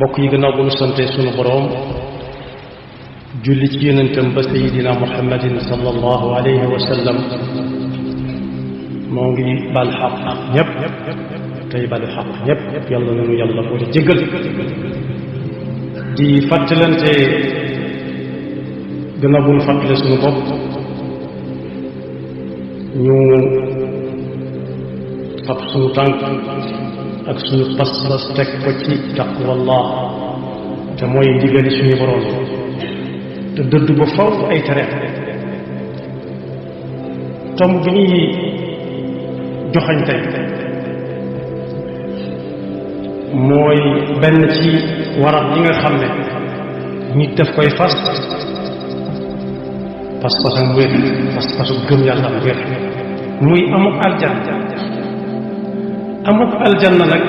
bokk yi gannaaw bu ñu sante sunu boroom julli ci yonentam ba sayidina muhammadin sallallahu alayhi wa sallam moo ngi bal xaq ñépp tey balu xaq ñépp yàlla nañu yàlla boole jéggal di fàttalante gannaaw bu ñu fàttale sunu bopp ñu fab sunu tànk ak suñu pas-pas teg ko ci taqwallah te mooy ndigali suñu borom te dëdd ba faw ay tere tomb bi ñuy joxañ tey mooy benn ci waral yi nga xam ne nit daf koy fas pas-pasam wér pas-pasu gëm yàlla am wér muy amuk aljanna amuk aljanna nag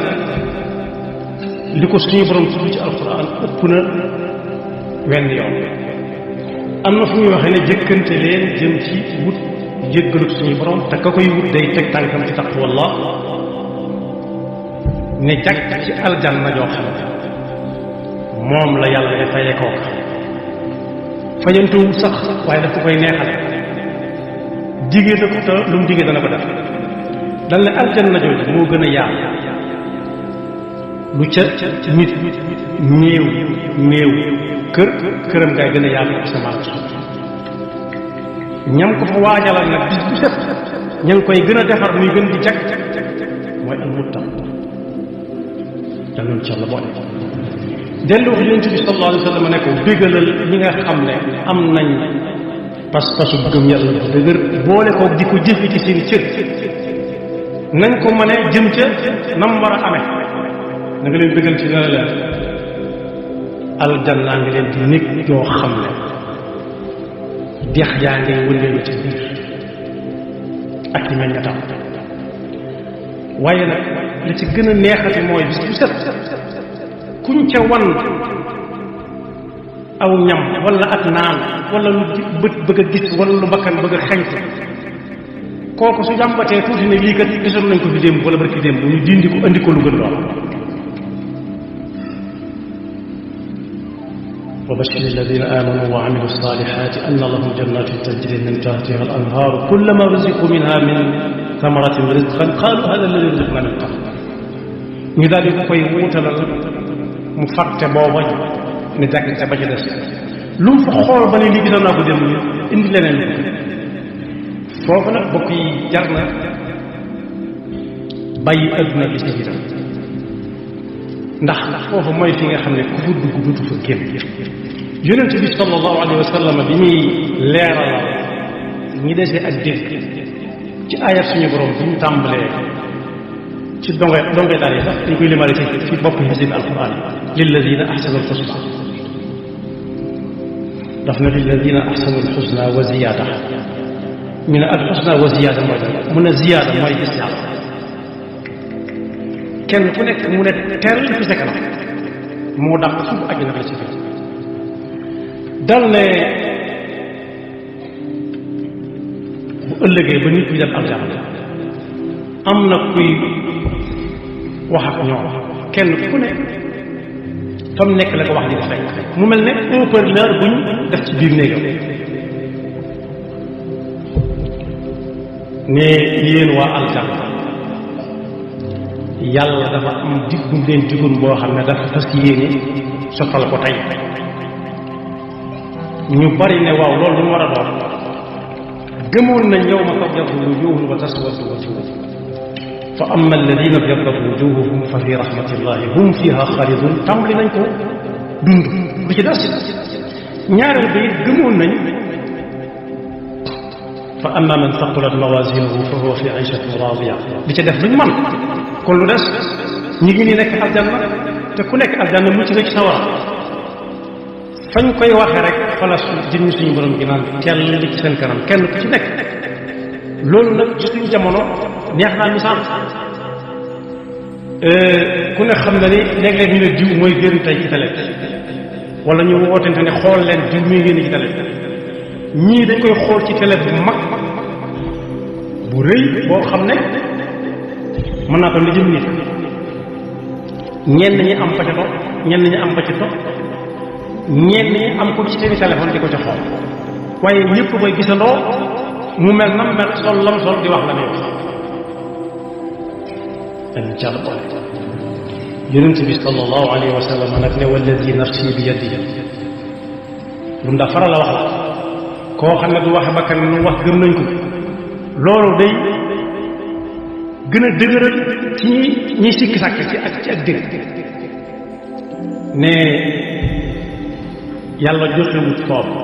li ko suñu borom tudd ci alquran ëpp na wenn yoon am na fu ñuy waxee ne jëkkante leen jëm ci wut jéggalut suñu borom te ka koy wut day teg tànkam ci taqwallah ne jàkk ci aljanna joo xam moom la yàlla ne fayee kooka fayantuwul sax waaye daf ko koy neexale digée na ko te lu mu digée dana ko def dal ne aljanna jooju moo gën a yaatu lu ca nit néew këram gaay gën a yaatu asamaan ñam ko fa waajalal nag bis bu set ña ngi koy gën a defar muy gën di jàkk mooy al muttaq danoon ci yàlla boole dellu wax yonent bi sallallahu alayhi wa sallam ne ko bégalal ñi nga xam ne am nañ pas-pasu gëm yàlla bu dëgër boole ko di ko jëfe ci seen cër nañ ko mën a jëm ca nam war a amee na nga leen bëggal ci ne la aljanna ngi leen di nekk yoo xam ne dex yaa ngay wëndeelu ci biir ak yi mel nga tam waaye nag li ci gën a neexati mooy bis bu set kuñ ca wan aw ñam wala ak naan wala lu bët bëgg a gis wala lu bakkan bëgg a xeñtu kooku su jàmbatee tuuti ne lii kat gisoon nañ ko fi démb wala barki démb ñu dindi ko andi ko lu gën lool wa bashir alladina amanu wa amilu salihati anna lahum jannatin tajri min tahtiha al anhar kullama ruziqu minha min thamaratin rizqan qalu hada alladhi ruziqna min qabl ñu daal di koy wuutalal mu fàtte booba ne jàkk ca ba ci des lu mu fa xool ba ne lii gisoon naa ko démb indi leneen lu ko foofu nag bokk yi jar na bàyyi adduna bi ci biiram ndax foofu mooy fi nga xam ne ku fa dugg dutu fa génn yonent bi sallallahu alayhi wa sallam bi muy leeralal ñi desee ak dégg ci ayat suñu borom bi ñu tàmbalee ci donge daal yi sax dañ koy limaale ci bopp hizib alquran lilladina ahsanu alxusna daf na lilladina ahsanu alxusna wa ziyada ñu ne al xusna wa ziyaada mooy lan mu ne ziyaada mooy gis yàlla kenn ku nekk mu ne teel fi sa kanam moo dàq suuf ak na ci biir dal ne bu ëllëgee ba nit ñi dem aljanna am na kuy wax ak ñoom kenn ku ne fa mu nekk la ko wax di def rek mu mel ne haut-parleur bu ñu def ci biir néegam ne yéen waa aljanna yàlla dafa am diggu leen diggun boo xam ne dafa fas yéene sottal ko tey ñu bari ne waaw loolu lu mu war a doon gëmoon nañ yawma tabyaddu wujuhun wa taswaddu wujuh fa amma alladina byaddat wujuhuhum fa fi rahmatillahi hum fiha xaalidun tàmbali nañ ko dund lu ci des ñaareel bi it gëmoon nañ fa amma man thaqulat mawazinuhu fa huwa fi ayshatin radiya li ca def luñ man kon lu des ñi ngi ni nekk aljanna te ku nekk aljanna mucc nga ci sawara fañ koy waxee rek fala jëmmi suñu borom gi naan teel li ci seen kanam kenn ku ci nekk loolu nag ci suñu jamono neex naa misaal ku ne xam na ni léeg-léeg ñu ne diw mooy génn tey ci télé wala ñu wootente ne xool leen diw muy génn ci télé ñii dañ koy xool ci télé bu mag bu rëy boo xam ne mën naa ko li jëm nit ñenn ñi am pacato ñenn ñi am ba ci topp ñenn ñi am ko ci seeni téléphone di ko ca xool waaye ñëpp koy gisandoo mu mel nam mel sol lam sol di wax la muy wax dañ ci Yàlla boole yonent bi sallallahu alayhi wa sallam nag ne walladi nafsi bi yadihi lu ndaa faral la wax la koo xam ne du waxe bakkan nu wax gëm nañ ko loolu day gën a dëgëral ci ñi sikki sàkk ci ak dégg ne yàlla joxewut foofu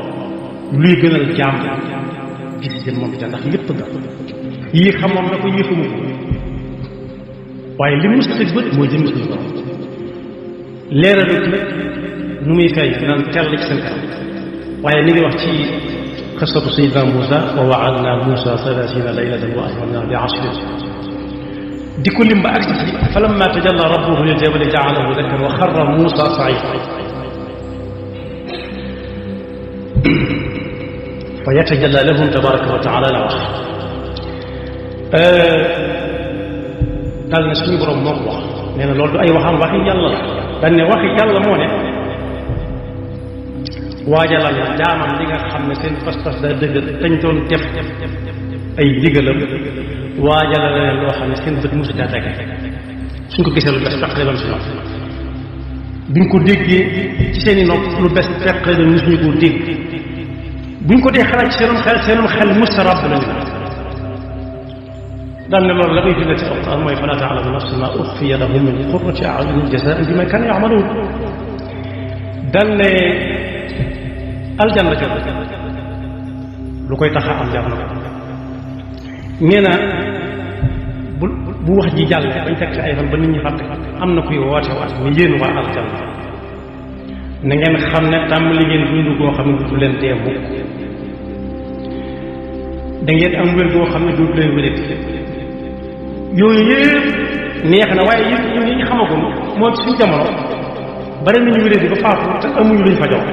luy gënal jaam gis jën moom ca ndax lépp nga yii xamoon na ko yii xamu ko waaye li mu tëj bët mooy jëm suñu borom leeralut nag nu muy feeñ naan tell ci seen kanam waaye mi ngi wax ci qissatu sayyidina Muusa wa wa'adna Muusa 30 laylatan wa atmamna bi 'ashrin di ko lim ba agsi ci falamma tajalla rabbuhu lil jabali ja'alahu dakkan wa xarra Muusa sa'iqan fa yatajalla lahum tabaraka wa taala la wax dal ne suñu borom moo ko wax nee na loolu du ay waxam waxi yàlla la dañ ne waxi yàlla moo ne waajalal la jaamam li nga xam ne seen pas-pas daa dëgër dañ doon def ay ndigalam waajalal la leen loo xam ne seen bët mosu caa tege suñ ko gisee lu bees peq leen si nopp biñ ko déggee ci seen i nopp lu bees peq leen mosuñu koo dégg buñ ko dee xalaat ci seenum xel mustarab lañu daan ne loolu la koy firnde ci alquran mooy fala ta'lamu nafsun ma ukhfiya lahum min qurrati a'yunin jazaa'an bima kanu ya'malun daan ne aljanna jot lu koy tax a am jar na ko nee na bu wax ji jàll bañ teg ci ay fan ba nit ñi fàtte am na kuy woote waat ni yéen waa aljanna na ngeen xam ne tàmbali ngeen dund goo xam ne du leen dee mukk da ngeen am wér goo xam ne du leen wérati yooyu yëpp neex na waaye yëpp ñun ñi xamagum moo ci suñu jamono bari nañu wérati ba faatu te amuñu luñ fajoo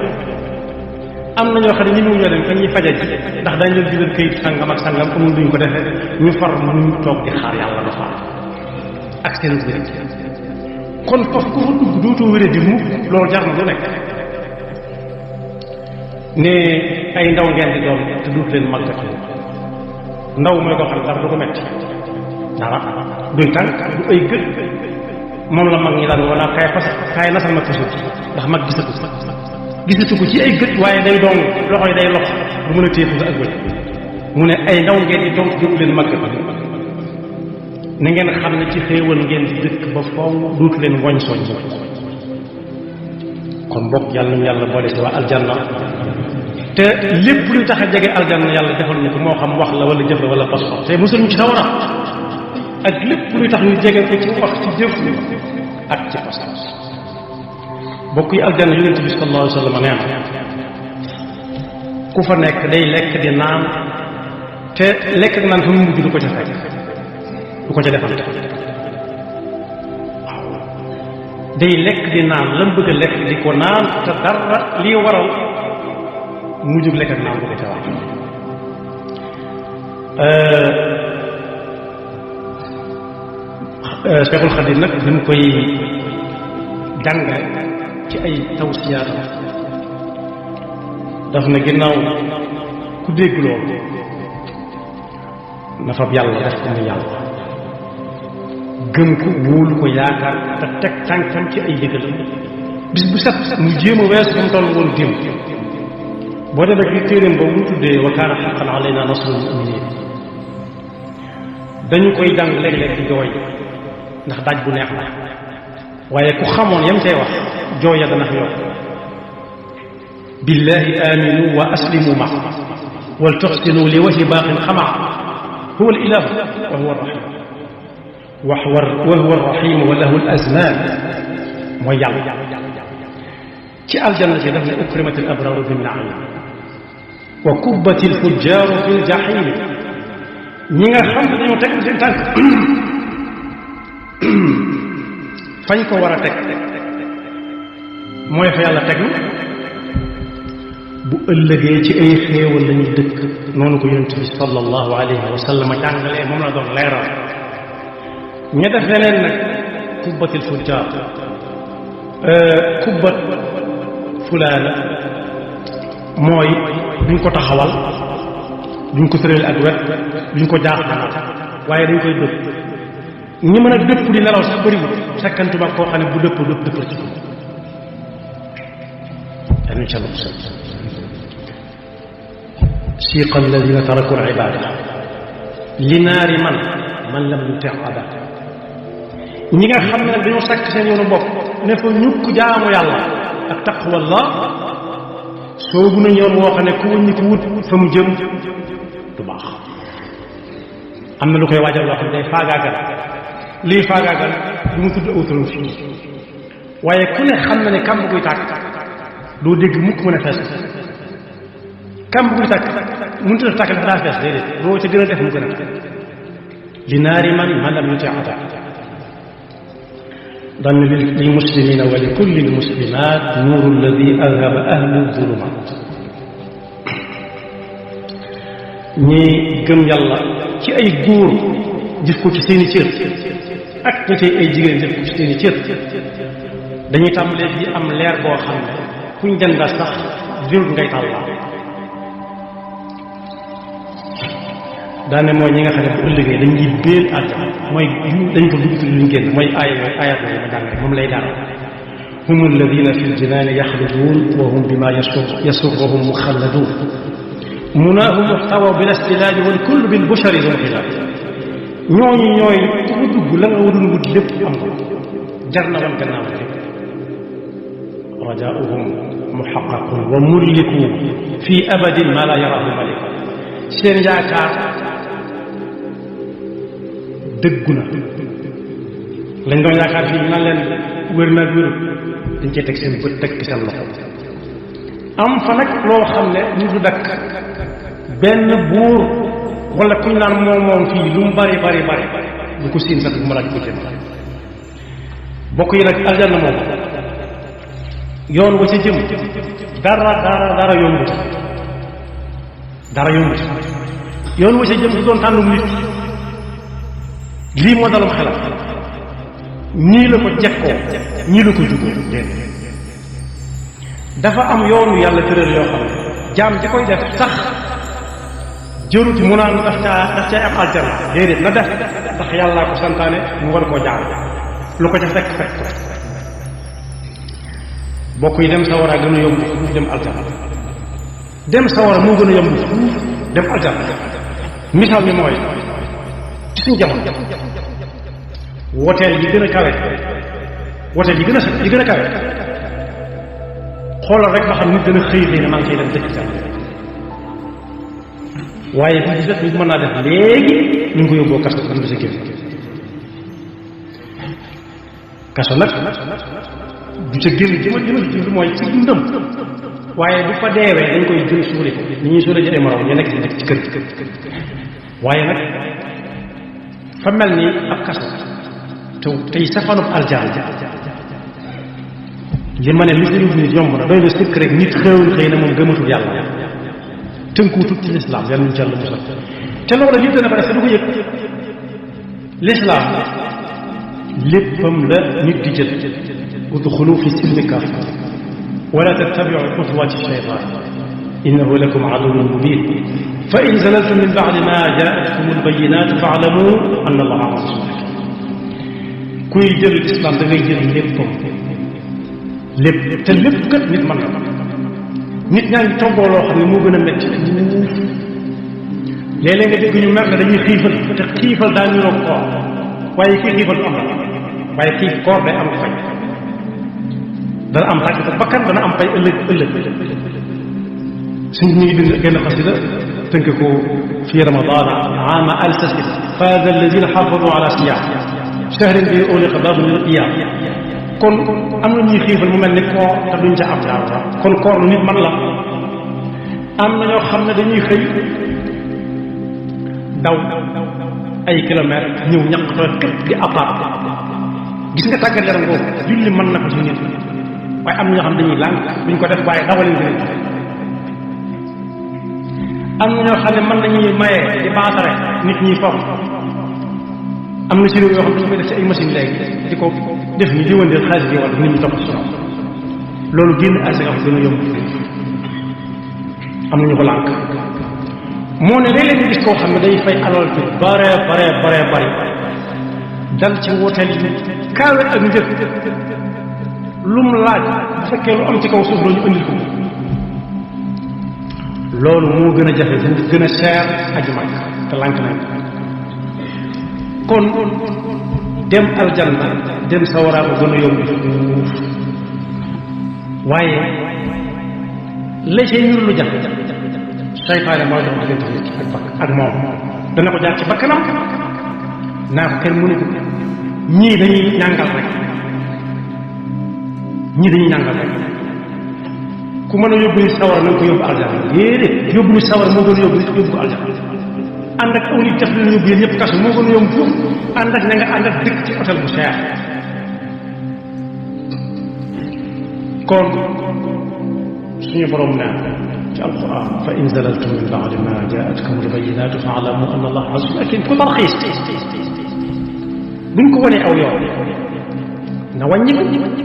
am na ñoo xam ne ñi mu ñoo dem fa ñuy faja ji ndax dañ leen digal këyit sangam ak sangam amul luñ ko defee ñu far ñu toog di xaar yàlla ba faatu ak seen wérati kon foofu ku fa dugg dootoo wérati mukk loolu jar na lu nekk ne ay ndaw ngeen di doon te duut leen màggatu ndaw mooy koo xam ne dara du ko metti dara duy tànk du ay gët moom la mag ñi daan wala kaay nasal ma fasul ndax mag gisatu ko ci ay gët waaye day doon loxo yi day lox du mën a téye sa ak bët mu ne ay ndaw ngeen di doon duut leen màggatu na ngeen xam ne ci xéewal ngeen di dëkk ba foofu duut leen woñ soñ kon bokk yàlla nañu yàlla boole si waa aljanna te lépp luy tax a jege aljanna yàlla defal ñu ko moo xam wax la wala jëf la wala pas te musul ñu ci sawara ak lépp luy tax ñu jege ko ci wax ci jëf ak ci pas bokk yi aljanna yonent bi sallallahu alayhi wa sallam nee na ku fa nekk day lekk di naan te lekk ak naan fa mu mujj du ko ca fekk du ko ca defal waaw day lekk di naan lam bëgg a lekk di ko naan te dara lii waral mu jóg lekk ak naan bu ko ca wax Cheikhul Khadim nag bi mu koy jàngale ci ay tawsiyaatam daf na ginnaaw ku dégg loolu na fab yàlla def ko muy yàlla gëm ko wóolu ko yaakaar te teg tànkam ci ay digal bis bu set mu jéem a weesu ba mu toll woon démb boo demee ci téeréem boobu mu tuddee wa kaana haqqan alaynaa nasrul mu'miniin dañu koy jàng léeg-léeg di jooy ndax daaj bu neex la waaye ku xamoon yam cay wax jooy ya dana fi yokk billahi aminu wa aslimu ma wal tuxsinu li wajhi baaqin xama huwa al ilahu wa huwa arrahim wa huwa arrahim wa lahu al azman mooy yàlla ci aljanna ci daf ne ukrimat al abraru fi naim wa kubbat al fujjaru fi al jahim ñi nga xam ne dañoo teg seen tànk fañ ko war a teg mooy fa yàlla teg na bu ëllëgee ci ay xéewal lañuy dëkk noonu ko yonent bi sallallahu alayhi wa sallam jàngalee moom la doon leeral ña def leneen nag kubbatil fujjaar kubbat fulaana mooy duñ ko taxawal duñ ko tëral ak wet duñ ko jaax waaye dañ koy dëpp ñi mën a dëpp di nelaw sax bëriwul sakkantuma koo xam ne bu dëpp ci ko dañu ca loolu siqa alladina taraku al-ibada li naari man lam yuti abada ñi nga xam ne nag dañoo sàkk seen yoonu bopp ne fa ñukk jaamu yàlla ak taqwallah soobu nañ yoon woo xam ne ku wëññi ko wut fa mu jëm du baax am na lu koy waajal loo xam ne day faagaagal lii faagaagal du mu tudd autorom fii waaye ku ne xam na ne kàmb guy tàkk doo dégg mukk mën a fees kàmb guy tàkk mënut a tàkk dafa daa fees déedéet boo ca gën a def mu gën a li naari man lam yuti ata dan lil muslimina wa li kulli l muslimat nuuru alladi adhaba ahlu zulumat ñi gëm yàlla ci ay góor jëf ko ci seeni cër ak ñi tey ay jigéen jëf ko ci seeni cër dañuy tàmbalee di am leer boo xam ne kuñ denda sax jur ngay tàllaa daane mooy ñi nga xam ne bu ëllëgee dañuy béel àjjana mooy dañ ko dugg ci luñ génn mooy ayat la ma jàng rek moom lay daal hum alladina fi ljinaani yaxluduun wa hum bima yasurruhum muxalladun munaahum muxtawa bila stilaaj wal kullu bil bushari zul xilaaj ñooñu ñooy ku ko dugg la nga waroon wut lépp am ko jar na wan gannaaw lépp rajaauhum muxaqaqun wa mulliku fi abadin ma la yarahu malik seen yaakaar dëggu na lañ doon yaakaar fii nan leen wér na wéru dañ cee teg seen bët teg seen loxo am fa nag loo xam ne ñu du dakk benn buur wala kuñ naan moom fii lu mu bari du ko siin sax bu ma laaj ko jëm bokk yi nag aljanna moom yoon wa ca jëm dara yombu yoon wa ca jëm du doon tànnum nit lii moo dalum xelam ñii la ko jekkoo ñii la ko jugoo dafa am yoonu yàlla tëral yoo xam ne jaam ja koy def sax jërut mu naan daf cay am aljanna déedéet na def ndax yàllaa ko santaane mu war koo jaam lu ko ca fekk ko bokk yi dem sawara gën a yomb fuuf dem aljanna dem sawara moo gën a yomb fuuf dem aljanna misaal mi mooy ci suñu jamono woteel yi gën a kawe woteel yi gën a kawe xoolal rek ba xam nit gën a xëy ne maa ngi ciy dem dëkk ca waaye bi gis nit mën naa def léegi ñu ngi ko yóbboo kaso man bisa génn kaso nag du ca génn jëma jublu mooy ci dundam waaye bu fa deewee dañ koy jël suuli ko ni ñuy suule jëlee morom ñu nekk ci kër waaye nag fa mel ni ab kaso tey safanub aljanna li ma ne li sëriñ nit yomb na doy na sëkk rek nit xëy na moom gëmatul yàlla tënkuwutut ci lislaam yàlla ñu jàll musal te loolu nit dana bare sa du ko yëg lislaam léppam la nit di jël udxulu fi silmi kaafa wala tattabiu xutuwaati shaytaan innahu lakum aduwwun mubin fa in zalaltum min ba'di ma jaatkum albayinat faalamu anna allaha azizun hakim kuy jël lislaam da ngay jël léppam lépp te lépp kat nit mën na nit ñaa ngi toggoo loo xam ne moo gën a métti léeg-léeg nga dégg ñu mer ne dañuy xiifal te xiifal daa niroog koor waaye kii xiifal du am la waaye kii koor day am fay dana am tàgg te bakkan dana am fay ëllëg suñ ñu ngi bind genn xasida tënk ko fi ramadan ama alsasin faada alladina xafadu ala siyam shahrin bi uliqa babu lil iyam kon am na ñuy xiifal mu mel ni koor te duñ ca am dara kon koor lu nit man la am na ñoo xam ne dañuy xëy daw ay kilomètres ñëw ñaq tooy këpp di apart gis nga tàggat yaram boobu julli mën na ko ci nit waaye am na ñoo xam dañuy lànk duñ ko def waaye dawaleen gën am na ñoo xam ne mën nañuy maye di baatare nit ñi foofu am na ci réew yoo xam ne dañu koy def ci ay machine léegi di ko def ni di wëndeel xaalis bi wala nit ñi topp ci loolu génn asaka gën a yomb am nañu ko lànk moo ne léeg-léeg nga gis koo xam ne day fay alal bi bare dal ci woteel yi kaawe ak njëg lu mu laaj bu fekkee lu am ci kaw suuf la ñu indil ko loolu moo gën a jafe bu gën a cher aji mag te lànk nañ kon dem aljanna dem sawaraa ko gën a yomb waaye la cay niru lu jafe seytaane mooy dox diggante nit ak moom dana ko jaar ci bakkanam naa ko kenn mënu ko ñii dañuy ñàngal rek ku mën a yóbbu nit sawara na nga ko yóbbu aljana déedéet yóbbu nit sawara moo gën a yóbbu nit yóbbu ko aljana ànd ak aw nit def leen yóbbu yéen yëpp kaso moo gën a yomb foofu ànd ak ña nga ànd ak dëkk ci hôtel bu cher kon suñu borom ne ci alquran fa in zalaltum min ba'di ma ja'atkum al-bayyinatu fa'lamu anna allaha azizun hakim ku tarxiis buñ ko wanee aw yoon na wàññi ko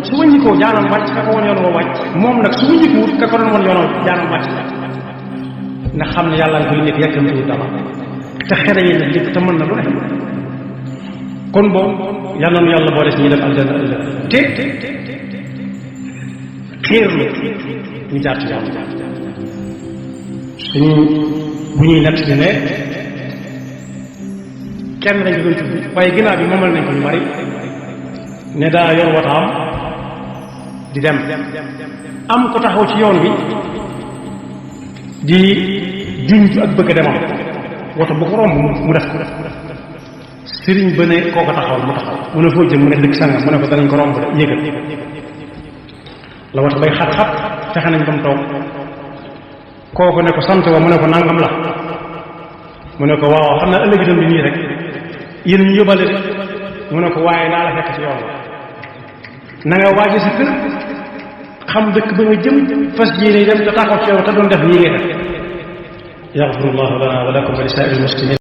su wàññi ko jaanam wàcc ka ko woon yoon wa wàcc moom nag su wàññi ko wut ka ko doon woon yoonam jaanam wàcc na xam ne yàlla nga koy nekk yàkkamtiwul dara te xere yi nag lépp te mën na lu ne kon boobu yàlla nu yàlla boole si ñu dem aljanna ëllëg te xéer la ñu jaar ci yoon suñu bu ñuy nett ñu ne kenn lañ ko doon tudd waaye ginnaaw bi moomal nañ ko ñu bari ne daa yor wataam di dem am ko taxaw ci yoon bi di junj ak bëgg a demam woto bu ko romb mu def ko sëriñ ba ne koo ko taxawal mu taxaw mu ne foo jëm mu ne dëkk sangam mu ne ko danañ ko romb de yëgal la woto bay xat-xat fexe nañ ba mu toog kooku ne ko sant wa mu ne ko nangam la mu ne ko waaw xam naa ëllëg itam bi nii rek yéen ñu yóbbale de mu ne ko waaye naa la fekk ci yoon na nga waaje sa kër xam dëkk ba nga jëm fas yéene dem te taxaw ci yow te doon def nii ngay def yaxfirullahu lana wa lakum wa li saa'iril muslimin